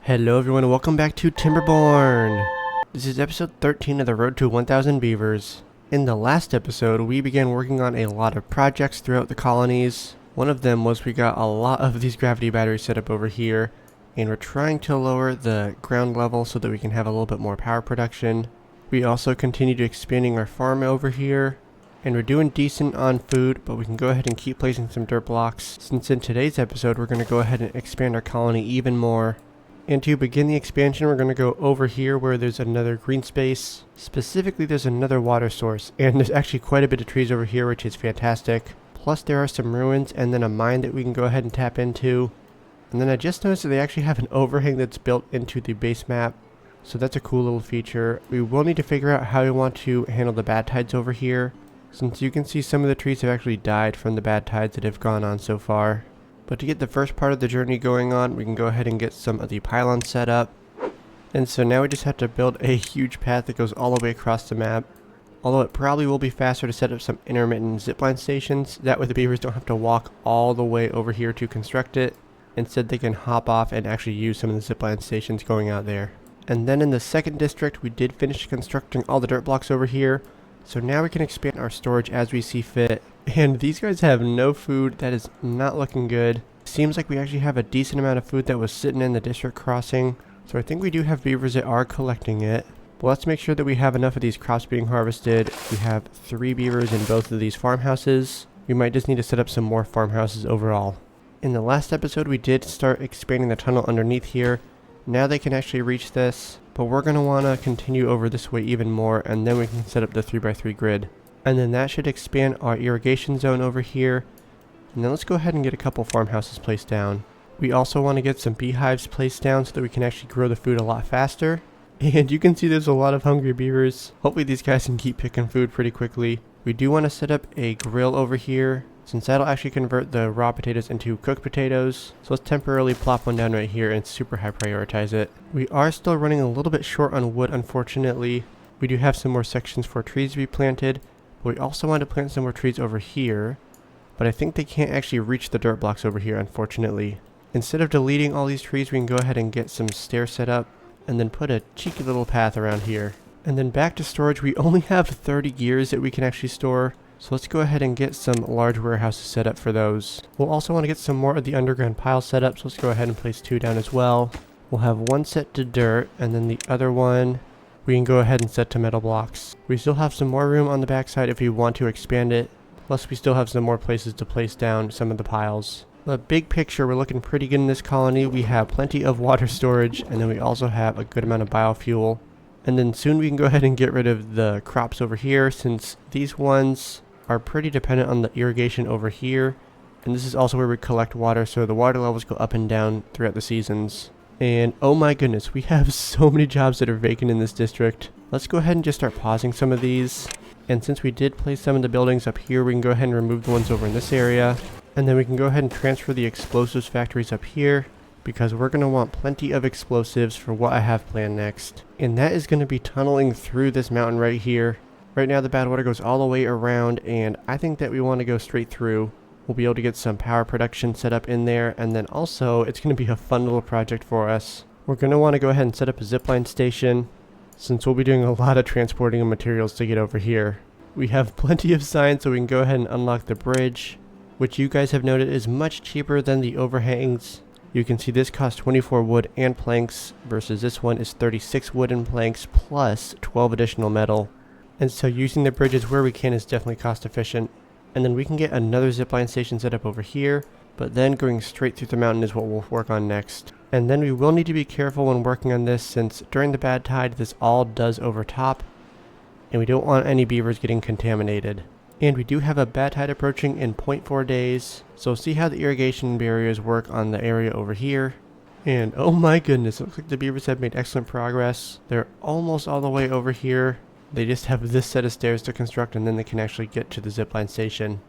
Hello everyone, welcome back to Timberborn! This is episode 13 of the road to 1000 beavers. In the last episode, we began working on a lot of projects throughout the colonies. One of them was we got a lot of these gravity batteries set up over here, and we're trying to lower the ground level so that we can have a little bit more power production. We also continued expanding our farm over here, and we're doing decent on food, but we can go ahead and keep placing some dirt blocks, since in today's episode we're going to go ahead and expand our colony even more. And to begin the expansion, we're going to go over here where there's another green space. Specifically, there's another water source, and there's actually quite a bit of trees over here, which is fantastic. Plus, there are some ruins and then a mine that we can go ahead and tap into. And then I just noticed that they actually have an overhang that's built into the base map, so that's a cool little feature. We will need to figure out how we want to handle the bad tides over here, since you can see some of the trees have actually died from the bad tides that have gone on so far. But to get the first part of the journey going on, we can go ahead and get some of the pylons set up. And so now we just have to build a huge path that goes all the way across the map. Although it probably will be faster to set up some intermittent zipline stations. That way the beavers don't have to walk all the way over here to construct it. Instead they can hop off and actually use some of the zipline stations going out there. And then in the second district, we did finish constructing all the dirt blocks over here. So now we can expand our storage as we see fit. And these guys have no food. That is not looking good. Seems like we actually have a decent amount of food that was sitting in the district crossing. So I think we do have beavers that are collecting it. But let's make sure that we have enough of these crops being harvested. We have 3 beavers in both of these farmhouses. We might just need to set up some more farmhouses overall. In the last episode, we did start expanding the tunnel underneath here. Now they can actually reach this. But we're going to want to continue over this way even more, and then we can set up the 3x3 grid. And then that should expand our irrigation zone over here. And then let's go ahead and get a couple farmhouses placed down. We also want to get some beehives placed down so that we can actually grow the food a lot faster. And you can see there's a lot of hungry beavers. Hopefully these guys can keep picking food pretty quickly. We do want to set up a grill over here, since that'll actually convert the raw potatoes into cooked potatoes. So let's temporarily plop one down right here and super high prioritize it. We are still running a little bit short on wood, unfortunately. We do have some more sections for trees to be planted. We also want to plant some more trees over here, but I think they can't actually reach the dirt blocks over here, unfortunately. Instead of deleting all these trees, we can go ahead and get some stairs set up, and then put a cheeky little path around here. And then back to storage, we only have 30 gears that we can actually store, so let's go ahead and get some large warehouses set up for those. We'll also want to get some more of the underground piles set up, so let's go ahead and place 2 down as well. We'll have one set to dirt, and then the other one we can go ahead and set to metal blocks. We still have some more room on the backside if we want to expand it. Plus we still have some more places to place down some of the piles. But big picture, we're looking pretty good in this colony. We have plenty of water storage, and then we also have a good amount of biofuel. And then soon we can go ahead and get rid of the crops over here, since these ones are pretty dependent on the irrigation over here. And this is also where we collect water, so the water levels go up and down throughout the seasons. And oh my goodness, we have so many jobs that are vacant in this district. Let's go ahead and just start pausing some of these. And since we did place some of the buildings up here, we can go ahead and remove the ones over in this area. And then we can go ahead and transfer the explosives factories up here, because we're going to want plenty of explosives for what I have planned next. And that is going to be tunneling through this mountain right here. Right now the badwater goes all the way around, and I think that we want to go straight through. We'll be able to get some power production set up in there, and then also it's going to be a fun little project for us. We're going to want to go ahead and set up a zipline station, since we'll be doing a lot of transporting of materials to get over here. We have plenty of signs, so we can go ahead and unlock the bridge, which you guys have noted is much cheaper than the overhangs. You can see this costs 24 wood and planks, versus this one is 36 wood and planks plus 12 additional metal. And so using the bridges where we can is definitely cost efficient. And then we can get another zipline station set up over here, but then going straight through the mountain is what we'll work on next. And then we will need to be careful when working on this, since during the bad tide this all does overtop, and we don't want any beavers getting contaminated. And we do have a bad tide approaching in 0.4 days, so see how the irrigation barriers work on the area over here. And oh my goodness, it looks like the beavers have made excellent progress. They're almost all the way over here. They just have this set of stairs to construct, and then they can actually get to the zipline station.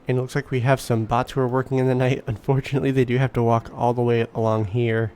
And it looks like we have some bots who are working in the night. Unfortunately, they do have to walk all the way along here.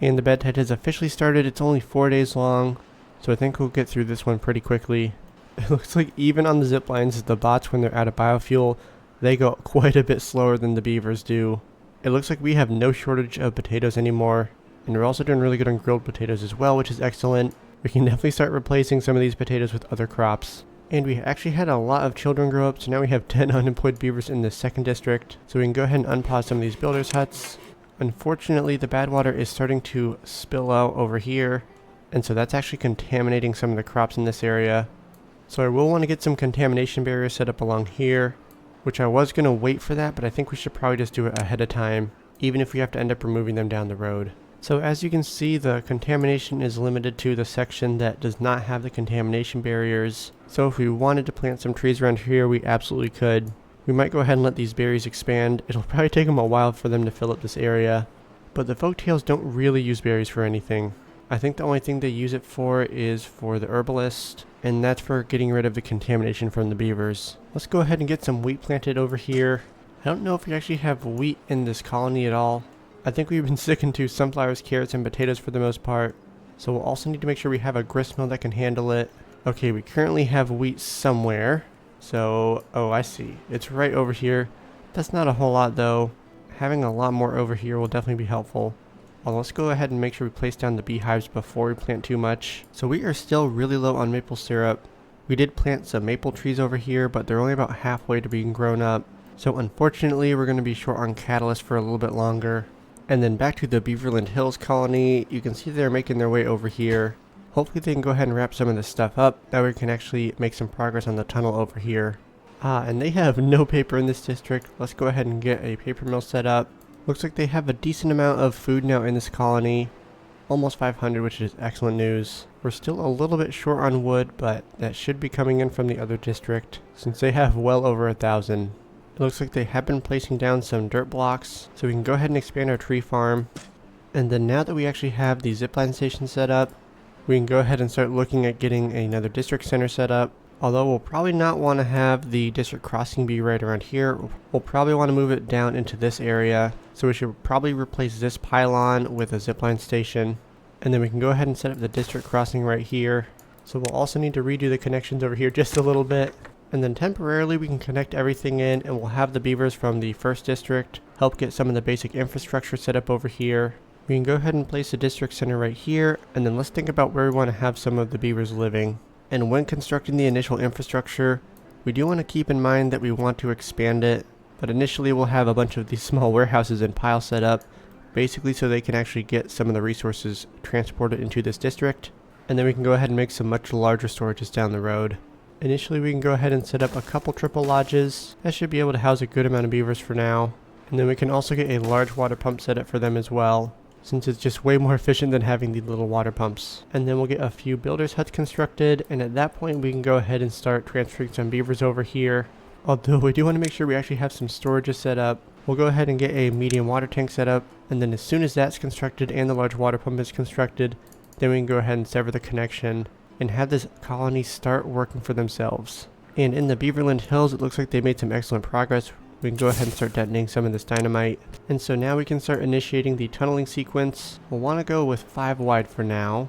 And the bad tide has officially started. It's only 4 days long, so I think we'll get through this one pretty quickly. It looks like even on the ziplines, the bots, when they're out of biofuel, they go quite a bit slower than the beavers do. It looks like we have no shortage of potatoes anymore. And we're also doing really good on grilled potatoes as well, which is excellent. We can definitely start replacing some of these potatoes with other crops. And we actually had a lot of children grow up, so now we have 10 unemployed beavers in the second district. So we can go ahead and unpause some of these builders' huts. Unfortunately, the badwater is starting to spill out over here, and so that's actually contaminating some of the crops in this area. So I will want to get some contamination barriers set up along here, which I was going to wait for that, but I think we should probably just do it ahead of time, even if we have to end up removing them down the road. So as you can see, the contamination is limited to the section that does not have the contamination barriers. So if we wanted to plant some trees around here, we absolutely could. We might go ahead and let these berries expand. It'll probably take them a while for them to fill up this area. But the folktails don't really use berries for anything. I think the only thing they use it for is for the herbalist, and that's for getting rid of the contamination from the beavers. Let's go ahead and get some wheat planted over here. I don't know if we actually have wheat in this colony at all. I think we've been sticking to sunflowers, carrots, and potatoes for the most part. So we'll also need to make sure we have a grist mill that can handle it. Okay, we currently have wheat somewhere. So, oh, I see. It's right over here. That's not a whole lot though. Having a lot more over here will definitely be helpful. Well, let's go ahead and make sure we place down the beehives before we plant too much. So we are still really low on maple syrup. We did plant some maple trees over here, but they're only about halfway to being grown up. So unfortunately, we're going to be short on catalyst for a little bit longer. And then back to the Beaverland Hills colony, you can see they're making their way over here. Hopefully they can go ahead and wrap some of this stuff up, that way we can actually make some progress on the tunnel over here. And they have no paper in this district. Let's go ahead and get a paper mill set up. Looks like they have a decent amount of food now in this colony. Almost 500, which is excellent news. We're still a little bit short on wood, but that should be coming in from the other district, since they have well over 1,000. It looks like they have been placing down some dirt blocks, so we can go ahead and expand our tree farm. And then now that we actually have the zipline station set up, we can go ahead and start looking at getting another district center set up. Although we'll probably not want to have the district crossing be right around here. We'll probably want to move it down into this area. So we should probably replace this pylon with a zipline station. And then we can go ahead and set up the district crossing right here. So we'll also need to redo the connections over here just a little bit. And then temporarily we can connect everything in, and we'll have the beavers from the first district help get some of the basic infrastructure set up over here. We can go ahead and place a district center right here, and then let's think about where we want to have some of the beavers living. And when constructing the initial infrastructure, we do want to keep in mind that we want to expand it, but initially we'll have a bunch of these small warehouses and piles set up, basically so they can actually get some of the resources transported into this district, and then we can go ahead and make some much larger storages down the road. Initially we can go ahead and set up a couple triple lodges. That should be able to house a good amount of beavers for now. And then we can also get a large water pump set up for them as well, since it's just way more efficient than having the little water pumps. And then we'll get a few builders huts constructed, and at that point we can go ahead and start transferring some beavers over here. Although we do want to make sure we actually have some storages set up. We'll go ahead and get a medium water tank set up, and then as soon as that's constructed and the large water pump is constructed, then we can go ahead and sever the connection and have this colony start working for themselves. And in the Beaverland Hills, it looks like they made some excellent progress. We can go ahead and start detonating some of this dynamite. And so now we can start initiating the tunneling sequence. We'll want to go with 5 wide for now.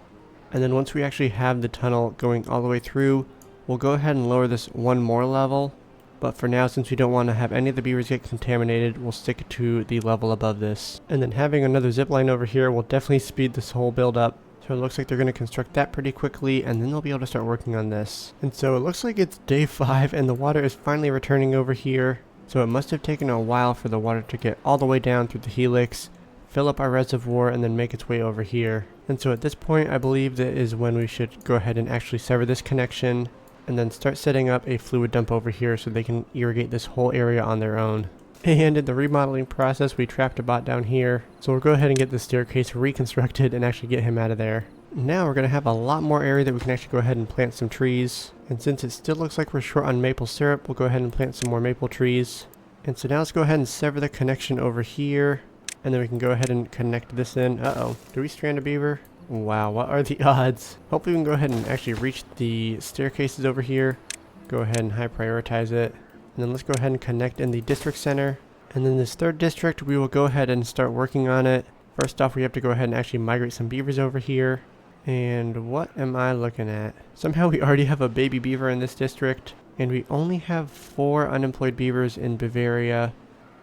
And then once we actually have the tunnel going all the way through, we'll go ahead and lower this one more level. But for now, since we don't want to have any of the beavers get contaminated, we'll stick to the level above this. And then having another zip line over here will definitely speed this whole build up. So it looks like they're going to construct that pretty quickly, and then they'll be able to start working on this. And so it looks like it's day 5 and the water is finally returning over here. So it must have taken a while for the water to get all the way down through the helix, fill up our reservoir, and then make its way over here. And so at this point, I believe that is when we should go ahead and actually sever this connection, and then start setting up a fluid dump over here so they can irrigate this whole area on their own. And in the remodeling process, we trapped a bot down here. So we'll go ahead and get the staircase reconstructed and actually get him out of there. Now we're going to have a lot more area that we can actually go ahead and plant some trees. And since it still looks like we're short on maple syrup, we'll go ahead and plant some more maple trees. And so now let's go ahead and sever the connection over here. And then we can go ahead and connect this in. Uh-oh. Do we strand a beaver? Wow, what are the odds? Hopefully we can go ahead and actually reach the staircases over here. Go ahead and high prioritize it. And then let's go ahead and connect in the district center. And then this third district, we will go ahead and start working on it. First off, we have to go ahead and actually migrate some beavers over here. And what am I looking at? Somehow we already have a baby beaver in this district. And we only have 4 unemployed beavers in Bavaria.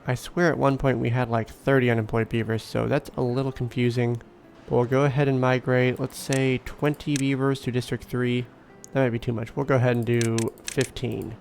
I swear at one point we had like 30 unemployed beavers, so that's a little confusing. But we'll go ahead and migrate, let's say 20 beavers to District 3. That might be too much. We'll go ahead and do 15. And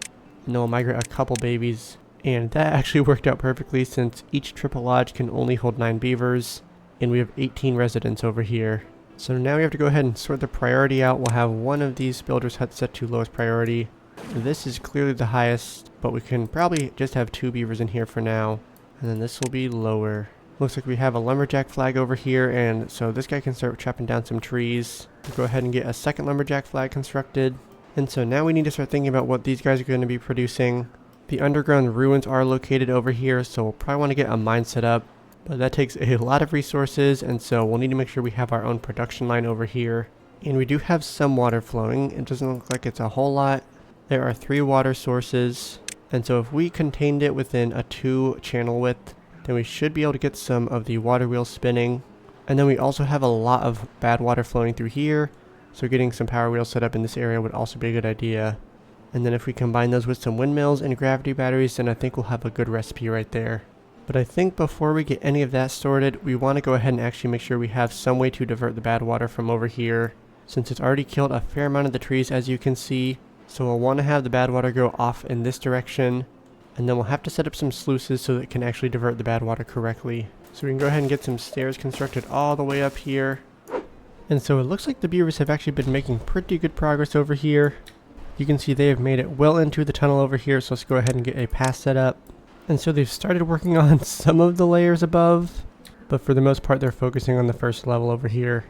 then we'll migrate a couple babies. And that actually worked out perfectly since each triple lodge can only hold 9 beavers. And we have 18 residents over here. So now we have to go ahead and sort the priority out. We'll have one of these builders' huts set to lowest priority. This is clearly the highest, but we can probably just have 2 beavers in here for now. And then this will be lower. Looks like we have a lumberjack flag over here, and so this guy can start chopping down some trees. We'll go ahead and get a second lumberjack flag constructed. And so now we need to start thinking about what these guys are going to be producing. The underground ruins are located over here, so we'll probably want to get a mine set up. But that takes a lot of resources, and so we'll need to make sure we have our own production line over here. And we do have some water flowing. It doesn't look like it's a whole lot. There are 3 water sources, and so if we contained it within a 2 channel width, then we should be able to get some of the water wheels spinning. And then we also have a lot of bad water flowing through here, so getting some power wheels set up in this area would also be a good idea. And then if we combine those with some windmills and gravity batteries, then I think we'll have a good recipe right there. But I think before we get any of that sorted, we want to go ahead and actually make sure we have some way to divert the bad water from over here, since it's already killed a fair amount of the trees, as you can see. So we'll want to have the bad water go off in this direction, and then we'll have to set up some sluices so that it can actually divert the bad water correctly. So we can go ahead and get some stairs constructed all the way up here. And so it looks like the beavers have actually been making pretty good progress over here. You can see they have made it well into the tunnel over here, so let's go ahead and get a path set up. And so they've started working on some of the layers above, but for the most part they're focusing on the first level over here.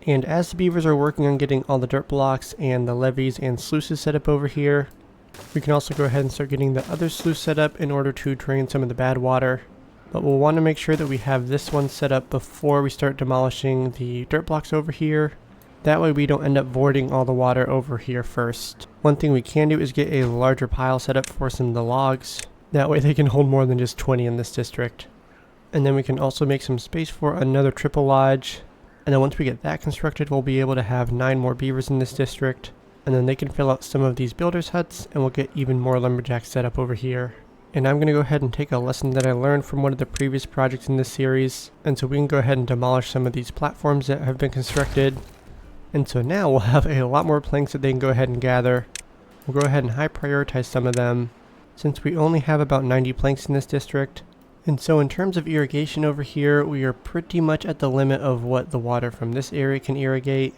And as the beavers are working on getting all the dirt blocks and the levees and sluices set up over here, we can also go ahead and start getting the other sluice set up in order to drain some of the bad water. But we'll want to make sure that we have this one set up before we start demolishing the dirt blocks over here. That way we don't end up voiding all the water over here first. One thing we can do is get a larger pile set up for some of the logs. That way they can hold more than just 20 in this district. And then we can also make some space for another triple lodge. And then once we get that constructed, we'll be able to have 9 more beavers in this district. And then they can fill out some of these builders' huts, and we'll get even more lumberjacks set up over here. And I'm going to go ahead and take a lesson that I learned from one of the previous projects in this series. And so we can go ahead and demolish some of these platforms that have been constructed. And so now we'll have a lot more planks that they can go ahead and gather. We'll go ahead and high prioritize some of them, since we only have about 90 planks in this district. And so in terms of irrigation over here, we are pretty much at the limit of what the water from this area can irrigate.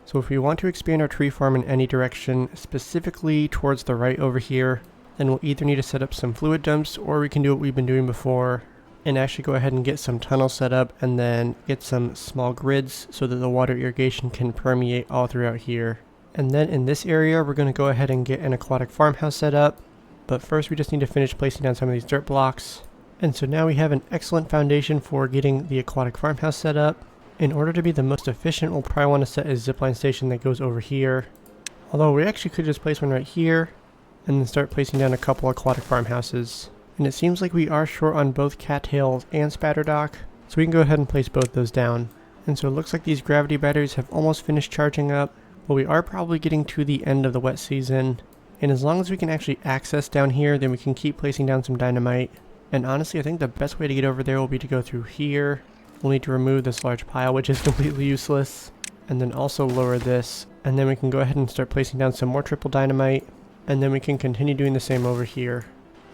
So if we want to expand our tree farm in any direction, specifically towards the right over here, then we'll either need to set up some fluid dumps, or we can do what we've been doing before and actually go ahead and get some tunnels set up and then get some small grids so that the water irrigation can permeate all throughout here. And then in this area, we're going to go ahead and get an aquatic farmhouse set up. But first we just need to finish placing down some of these dirt blocks. And so now we have an excellent foundation for getting the aquatic farmhouse set up. In order to be the most efficient, we'll probably want to set a zipline station that goes over here. Although we actually could just place one right here and then start placing down a couple aquatic farmhouses. And it seems like we are short on both cattails and spatterdock, so we can go ahead and place both those down. And so it looks like these gravity batteries have almost finished charging up, but we are probably getting to the end of the wet season. And as long as we can actually access down here, then we can keep placing down some dynamite. And honestly, I think the best way to get over there will be to go through here. We'll need to remove this large pile, which is completely useless. And then also lower this. And then we can go ahead and start placing down some more triple dynamite. And then we can continue doing the same over here.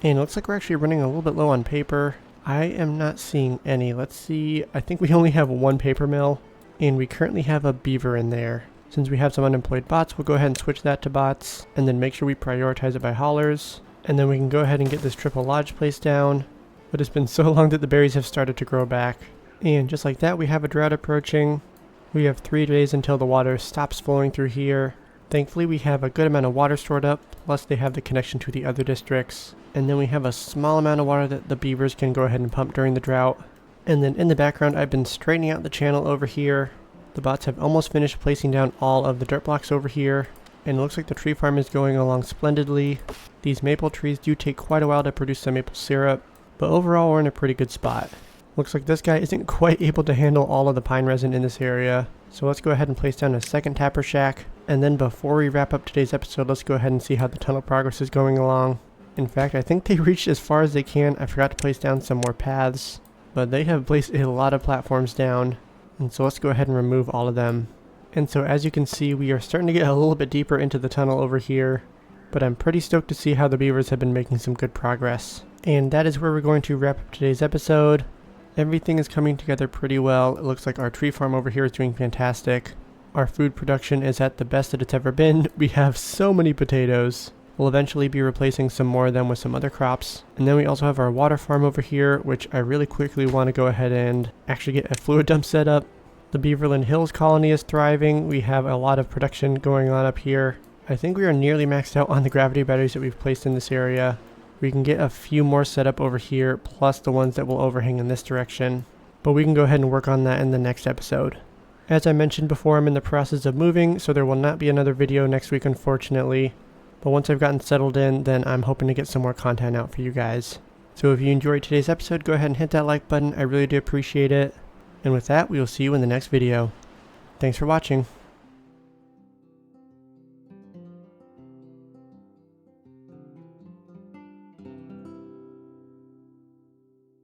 And it looks like we're actually running a little bit low on paper. I am not seeing any. Let's see. I think we only have 1 paper mill. And we currently have a beaver in there. Since we have some unemployed bots, we'll go ahead and switch that to bots. And then make sure we prioritize it by haulers. And then we can go ahead and get this triple lodge placed down. But it's been so long that the berries have started to grow back. And just like that, we have a drought approaching. We have 3 days until the water stops flowing through here. Thankfully, we have a good amount of water stored up, plus they have the connection to the other districts. And then we have a small amount of water that the beavers can go ahead and pump during the drought. And then in the background, I've been straightening out the channel over here. The bots have almost finished placing down all of the dirt blocks over here. And it looks like the tree farm is going along splendidly. These maple trees do take quite a while to produce some maple syrup, but overall we're in a pretty good spot. Looks like this guy isn't quite able to handle all of the pine resin in this area. So let's go ahead and place down a second tapper shack. And then before we wrap up today's episode, let's go ahead and see how the tunnel progress is going along. In fact, I think they reached as far as they can. I forgot to place down some more paths, but they have placed a lot of platforms down. And so let's go ahead and remove all of them. And so as you can see, we are starting to get a little bit deeper into the tunnel over here, but I'm pretty stoked to see how the beavers have been making some good progress. And that is where we're going to wrap up today's episode. Everything is coming together pretty well. It looks like our tree farm over here is doing fantastic. Our food production is at the best that it's ever been. We have so many potatoes. We'll eventually be replacing some more of them with some other crops. And then we also have our water farm over here, which I really quickly want to go ahead and actually get a fluid dump set up. The Beaverland Hills colony is thriving. We have a lot of production going on up here. I think we are nearly maxed out on the gravity batteries that we've placed in this area. We can get a few more set up over here, plus the ones that will overhang in this direction. But we can go ahead and work on that in the next episode. As I mentioned before, I'm in the process of moving, so there will not be another video next week, unfortunately. But once I've gotten settled in, then I'm hoping to get some more content out for you guys. So if you enjoyed today's episode, go ahead and hit that like button. I really do appreciate it. And with that, we will see you in the next video. Thanks for watching.